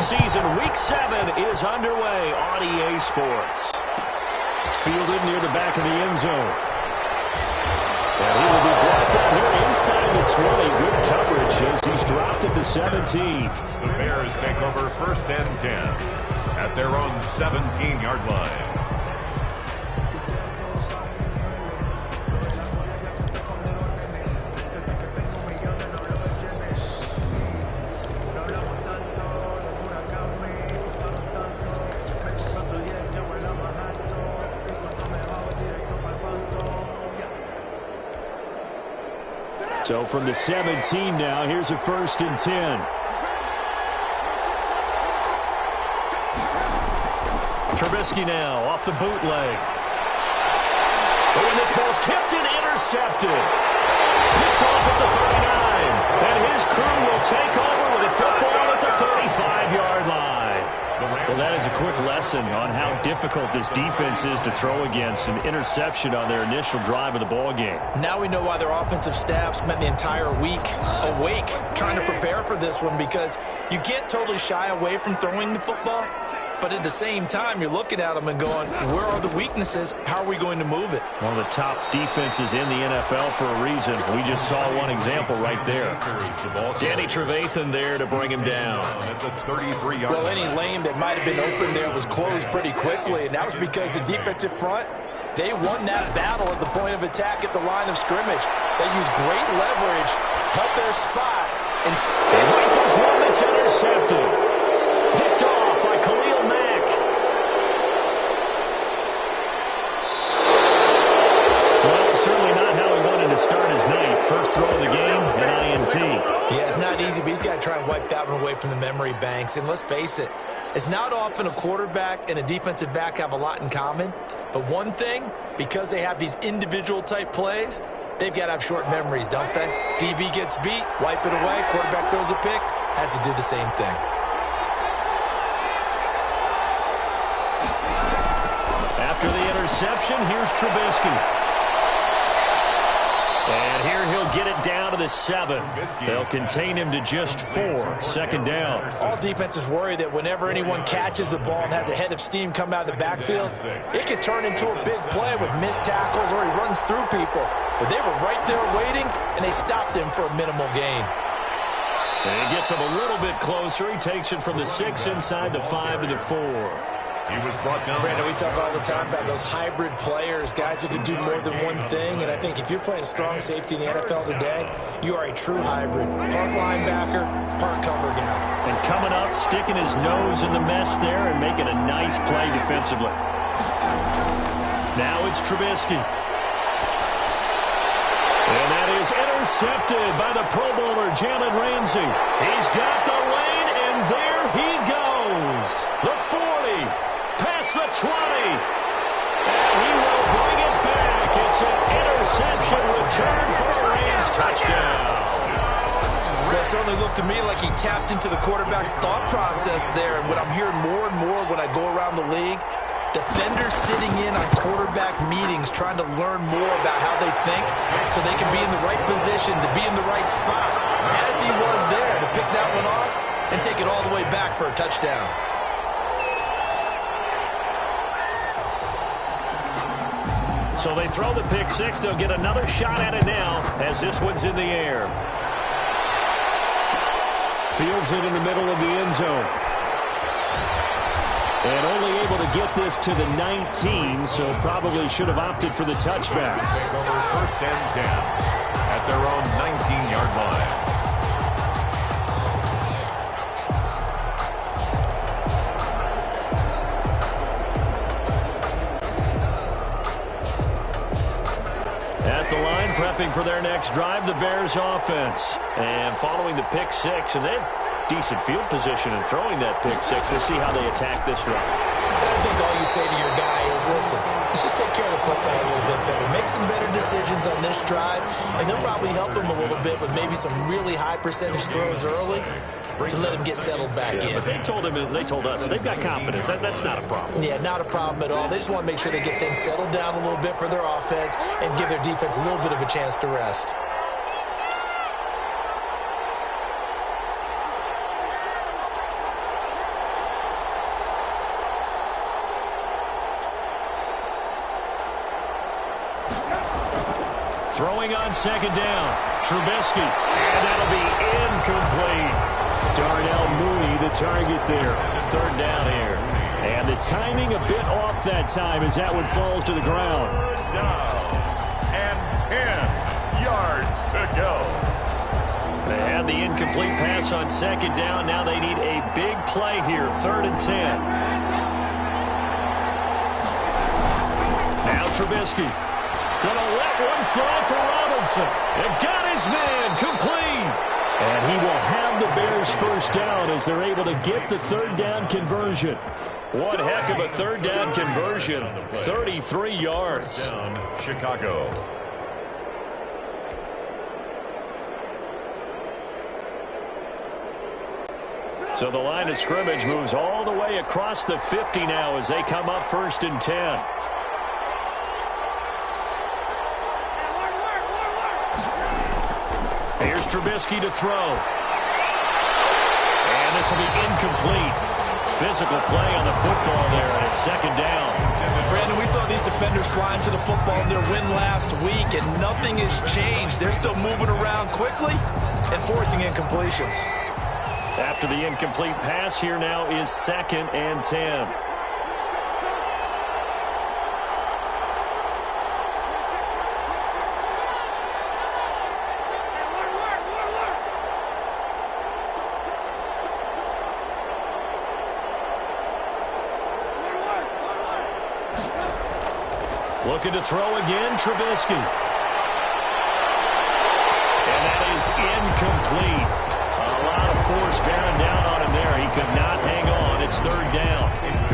season, Week 7 is underway on EA Sports. Fielded near the back of the end zone. And he will be brought down here inside the 20. Good coverage as he's dropped at the 17. The Bears take over 1st and 10 at their own 17-yard line. So from the 17 now, here's a 1st and 10. Trubisky now off the bootleg. Oh, and this ball's tipped and intercepted. Picked off at the 39. And his crew will take over with a football at the 35-yard line. Well, that is a quick lesson on how difficult this defense is to throw against. An interception on their initial drive of the ball game. Now we know why their offensive staff spent the entire week awake trying to prepare for this one, because you can't totally shy away from throwing the football. But at the same time, you're looking at them and going, where are the weaknesses? How are we going to move it? One of the top defenses in the NFL for a reason. We just saw one example right there. Danny Trevathan there to bring him down. Well, any lane that might have been open there was closed pretty quickly, and that was because the defensive front, they won that battle at the point of attack at the line of scrimmage. They used great leverage, held their spot, and rifles one that's intercepted. Picked off by Khalil Mack. Well, certainly not how he wanted to start his night. First throw of the game, an INT. Yeah, it's not easy, but he's got to try and wipe that one away from the memory banks. And let's face it, it's not often a quarterback and a defensive back have a lot in common. But one thing, because they have these individual type plays, they've got to have short memories, don't they? DB gets beat, wipe it away, quarterback throws a pick, has to do the same thing. After the interception, here's Trubisky. And here he'll get it down to the 7. They'll contain him to just 4. 2nd down. All defenses worry that whenever anyone catches the ball and has a head of steam come out of the backfield, it could turn into a big play with missed tackles or he runs through people. But they were right there waiting, and they stopped him for a minimal gain. And he gets him a little bit closer. He takes it from the 6 inside the 5 to the 4. He was brought down. Brandon, we talk all the time about those hybrid players, guys who can do more than one thing. And I think if you're playing strong safety in the NFL today, you are a true hybrid. Part linebacker, part cover guy. And coming up, sticking his nose in the mess there and making a nice play defensively. Now it's Trubisky. And that is intercepted by the Pro Bowler, Jalen Ramsey. He's got the lane, and there he goes. The 40. Past the 20. And he will bring it back. It's an interception return for a Rams touchdown. Well, it certainly looked to me like he tapped into the quarterback's thought process there. And what I'm hearing more and more when I go around the league, defenders sitting in on quarterback meetings trying to learn more about how they think so they can be in the right position to be in the right spot. As he was there to pick that one off and take it all the way back for a touchdown. So they throw the pick 6. They'll get another shot at it now as this one's in the air. Fields it in the middle of the end zone. And only able to get this to the 19, so probably should have opted for the touchback. Take over 1st and 10 at their own 19-yard line. At the line, prepping for their next drive, the Bears offense. And following the pick 6, and they have decent field position in throwing that pick 6. We'll see how they attack this run. I think all you say to your guy is, listen, let's just take care of the football a little bit better. Make some better decisions on this drive, and they'll probably help him a little bit with maybe some really high percentage throws early to let him get settled back in. But they told us, they've got confidence. That's not a problem. Yeah, not a problem at all. They just want to make sure they get things settled down a little bit for their offense and give their defense a little bit of a chance to rest. Throwing on second down. Trubisky. And that'll be incomplete. Darnell Mooney, the target there. Third down here. And the timing a bit off that time as that one falls to the ground. Third down. And 10 yards to go. They had the incomplete pass on second down. Now they need a big play here. 3rd and 10. Now Trubisky. Gonna let one fly for Robinson. And got his man complete. And he will have the Bears first down as they're able to get the 3rd down conversion. One heck of a 3rd down conversion. 33 yards. Down, Chicago. So the line of scrimmage moves all the way across the 50 now as they come up 1st and 10. Here's Trubisky to throw. And this will be incomplete. Physical play on the football there, and it's 2nd down. Brandon, we saw these defenders flying to the football in their win last week, and nothing has changed. They're still moving around quickly and forcing incompletions. After the incomplete pass, here now is 2nd and 10. Looking to throw again, Trubisky. And that is incomplete. A lot of force bearing down on him there. He could not hang on. It's 3rd down.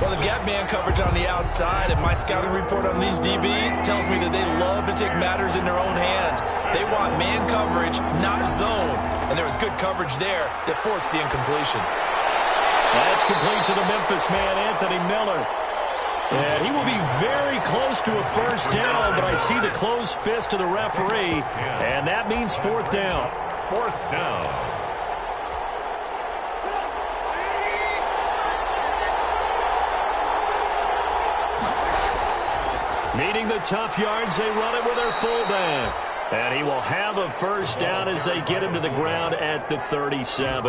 Well, they've got man coverage on the outside, and my scouting report on these DBs tells me that they love to take matters in their own hands. They want man coverage, not zone. And there was good coverage there that forced the incompletion. That's complete to the Memphis man, Anthony Miller. And he will be very close to a first down, but I see the closed fist of the referee, and that means 4th down. 4th down. Needing the tough yards, they run it with their fullback. And he will have a first down as they get him to the ground at the 37.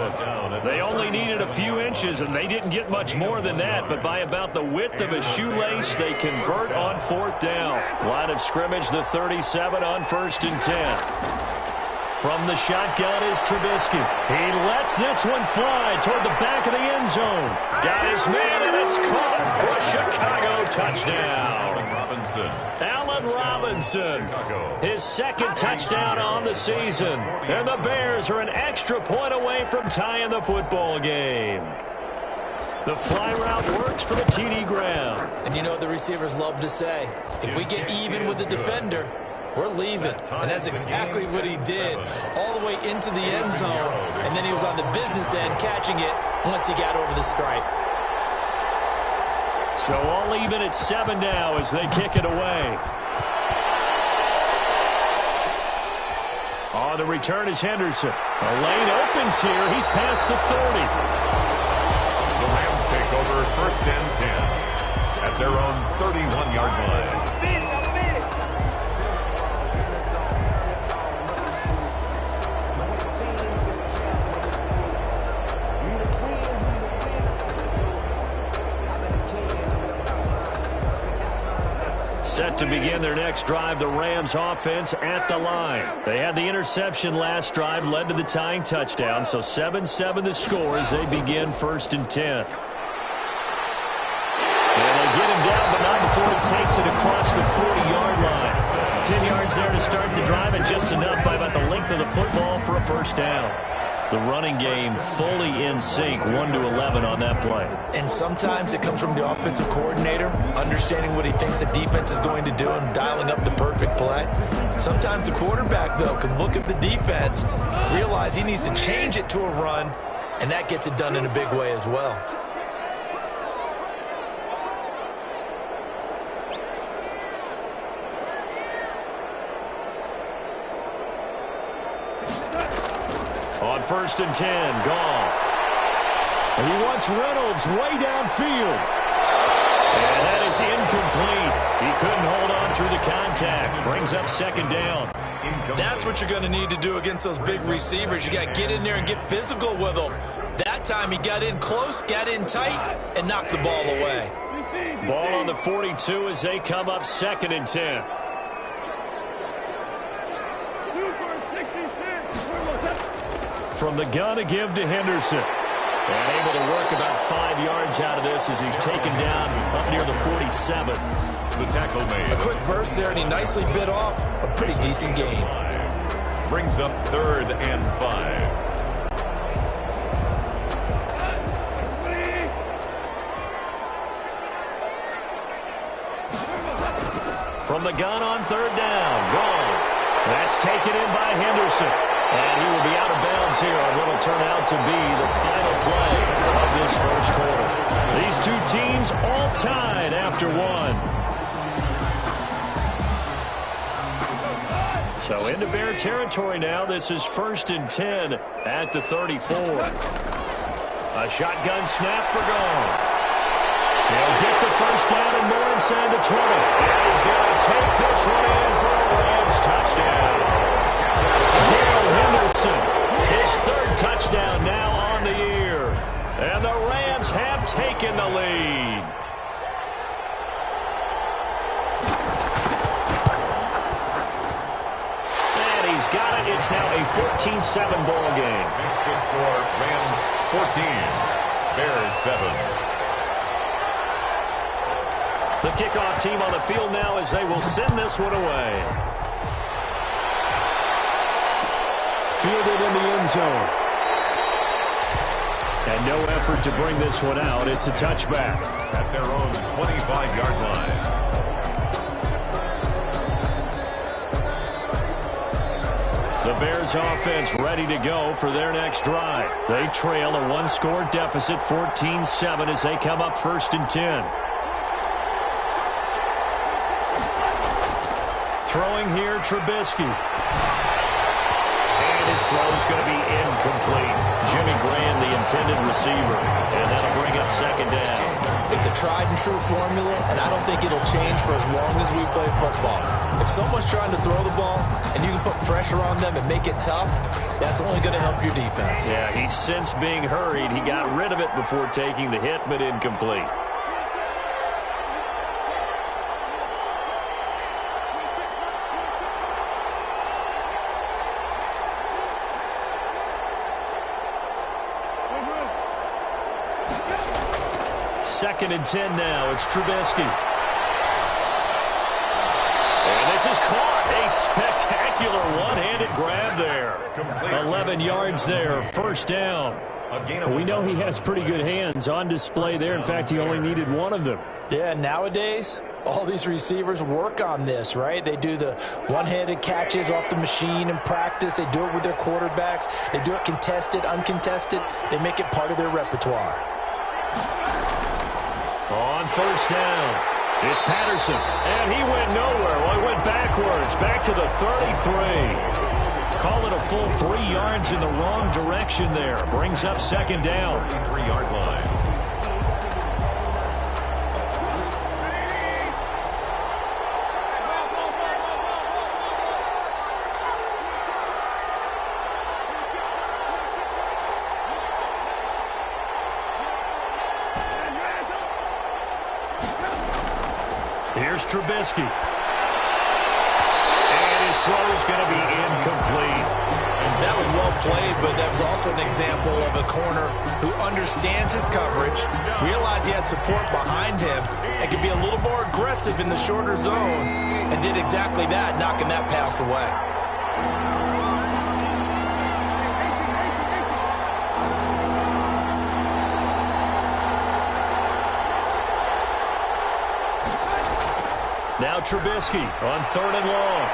They only needed a few inches, and they didn't get much more than that. But by about the width of a shoelace, they convert on 4th down. Line of scrimmage, the 37 on 1st and 10. From the shotgun is Trubisky. He lets this one fly toward the back of the end zone. Got his man, and it's caught for a Chicago touchdown. Allen Robinson, his 2nd touchdown on the season. And the Bears are an extra point away from tying the football game. The fly route works for the TD Graham. And you know what the receivers love to say? If we get even with the defender, we're leaving. And that's exactly what he did all the way into the end zone. And then he was on the business end catching it once he got over the stripe. So all even at 7 now as they kick it away. On the return is Henderson. A lane opens here. He's past the 30. The Rams take over 1st and 10 at their own 31-yard line. Set to begin their next drive, the Rams offense at the line. They had the interception last drive, led to the tying touchdown, so 7-7 the score as they begin 1st and 10. And they get him down, but not before he takes it across the 40-yard line. 10 yards there to start the drive, and just enough by about the length of the football for a first down. The running game fully in sync, 1-11 on that play. And sometimes it comes from the offensive coordinator, understanding what he thinks the defense is going to do and dialing up the perfect play. Sometimes the quarterback, though, can look at the defense, realize he needs to change it to a run, and that gets it done in a big way as well. On 1st and 10, Goff. And he wants Reynolds way downfield. And that is incomplete. He couldn't hold on through the contact. Brings up 2nd down. That's what you're going to need to do against those big receivers. You got to get in there and get physical with them. That time he got in close, got in tight, and knocked the ball away. Ball on the 42 as they come up 2nd and 10. From the gun to give to Henderson. And able to work about 5 yards out of this as he's taken down up near the 47. The tackle made. A quick burst there, and he nicely bit off a pretty decent gain. Brings up 3rd and 5. From the gun on 3rd down. Gone. That's taken in by Henderson. And he will be out of bounds here on what will turn out to be the final play of this first quarter. These two teams all tied after 1. So into Bear territory now. This is 1st and 10 at the 34. A shotgun snap for Gone. He'll get the first down and more inside the 20. And he's going to take this one in for a Rams touchdown. Darrell Henderson, his 3rd touchdown now on the year. And the Rams have taken the lead. And he's got it. It's now a 14-7 ball game. Makes the score Rams 14, Bears 7. The kickoff team on the field now as they will send this one away. Fielded in the end zone. And no effort to bring this one out. It's a touchback. At their own 25-yard line. The Bears offense ready to go for their next drive. They trail a 1-score deficit, 14-7 as they come up 1st and 10. Throwing here, Trubisky. And his throw is going to be incomplete. Jimmy Graham, the intended receiver. And that'll bring up 2nd down. It's a tried-and-true formula, and I don't think it'll change for as long as we play football. If someone's trying to throw the ball and you can put pressure on them and make it tough, that's only going to help your defense. Yeah, he's since being hurried. He got rid of it before taking the hit, but incomplete. Second and 10 now. It's Trubisky. And this is caught. A spectacular one-handed grab there. 11 yards there. 1st down. We know he has pretty good hands on display there. In fact, he only needed one of them. Yeah, nowadays, all these receivers work on this, right? They do the one-handed catches off the machine in practice. They do it with their quarterbacks. They do it contested, uncontested. They make it part of their repertoire. On 1st down, it's Patterson. And he went nowhere. Well, he went backwards, back to the 33. Call it a full 3 yards in the wrong direction there. Brings up 2nd down. 3-yard line. Here's Trubisky. And his throw is going to be incomplete. That was well played, but that was also an example of a corner who understands his coverage, realized he had support behind him, and could be a little more aggressive in the shorter zone, and did exactly that, knocking that pass away. Now Trubisky on 3rd and long.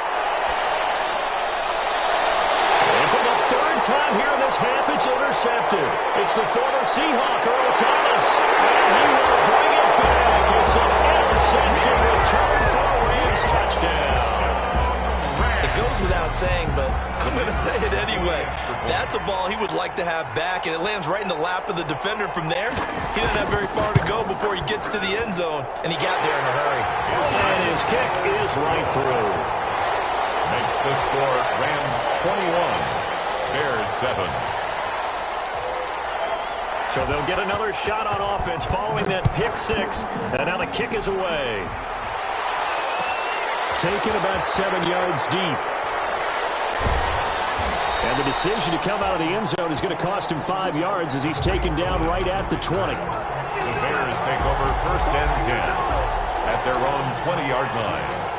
And for the 3rd time here in this half, it's intercepted. It's the former Seahawk, Earl Thomas. And he will bring it back. It's an interception return for a Rams touchdown. It goes without saying, but I'm going to say it anyway. That's a ball he would like to have back, and it lands right in the lap of the defender from there. He doesn't have very far to go before he gets to the end zone, and he got there in a hurry. And his kick is right through. Makes the score Rams 21, Bears 7. So they'll get another shot on offense following that pick six. And now the kick is away. Taken about 7 yards deep. And the decision to come out of the end zone is going to cost him 5 yards as he's taken down right at the 20. The Bears take over 1st and 10 at their own 20-yard line.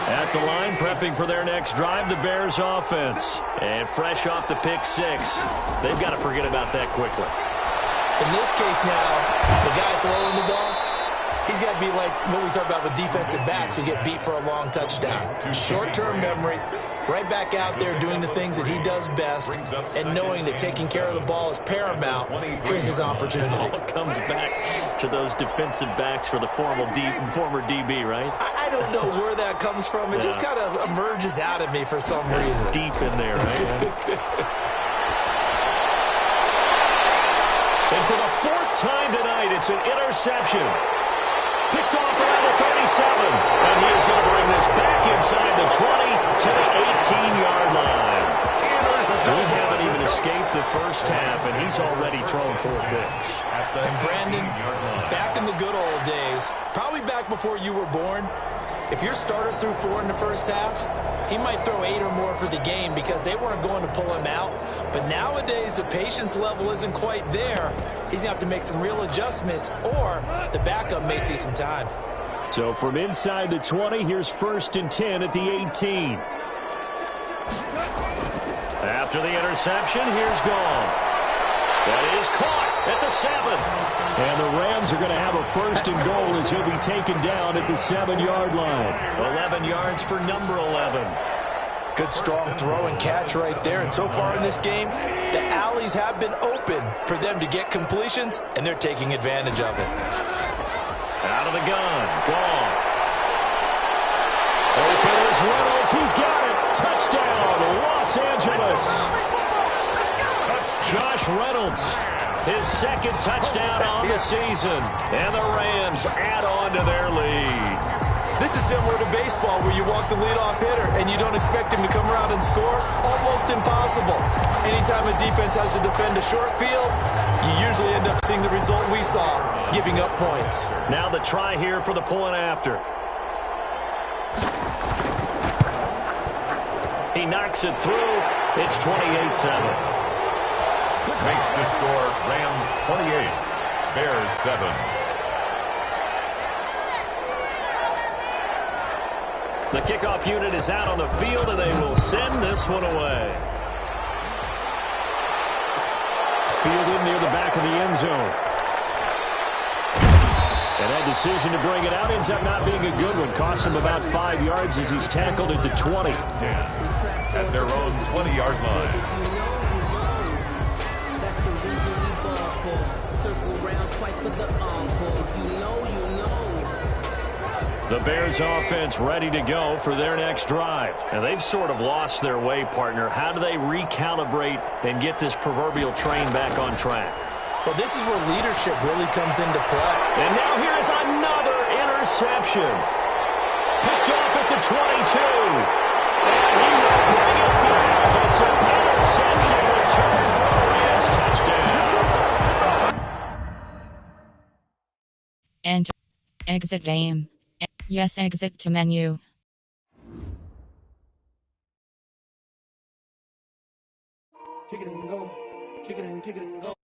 At the line, prepping for their next drive, the Bears offense. And fresh off the pick six, they've got to forget about that quickly. In this case now, the guy throwing the ball, he's got to be like what we talk about with defensive backs who get beat for a long touchdown. Short-term memory, right back out there doing the things that he does best, and knowing that taking care of the ball is paramount. Here's his opportunity. It all comes back to those defensive backs for the former DB, right? I don't know where that comes from. It just kind of emerges out of me for some reason. It's deep in there, right? And for the 4th time tonight, it's an interception. Picked off around the 37. And he is going to bring this back inside the 20 to the 18-yard line. We haven't even escaped the first half, and he's already thrown 4 picks. And Brandon, back in the good old days, probably back before you were born, if your starter threw 4 in the first half, he might throw 8 or more for the game because they weren't going to pull him out. But nowadays, the patience level isn't quite there. He's going to have to make some real adjustments, or the backup may see some time. So from inside the 20, here's 1st and 10 at the 18. After the interception, here's Goff. That is caught at the 7. And the Rams are going to have a 1st and goal as he'll be taken down at the 7-yard line. 11 yards for number 11. Good, strong throw and catch right there. And so far in this game, the alleys have been open for them to get completions, and they're taking advantage of it. Out of the gun, Goff. Open is Reynolds. He's got it. Touchdown, Los Angeles. Josh Reynolds, his 2nd touchdown on the season. And the Rams add on to their lead. This is similar to baseball where you walk the leadoff hitter and you don't expect him to come around and score. Almost impossible. Anytime a defense has to defend a short field, you usually end up seeing the result we saw, giving up points. Now the try here for the point after. He knocks it through. It's 28-7. Makes the score Rams 28, Bears 7. The kickoff unit is out on the field, and they will send this one away. Fielded near the back of the end zone. And that decision to bring it out ends up not being a good one. Costs him about 5 yards as he's tackled at the 20. 10 at their own 20-yard line. The Bears offense ready to go for their next drive. And they've sort of lost their way, partner. How do they recalibrate and get this proverbial train back on track? Well, this is where leadership really comes into play. And now here is another interception. Picked off at the 22. And he will bring it back. It's an interception return for a Rams touchdown. Enter. Exit game. Yes, exit to menu. Kick it and go. Kick it and go.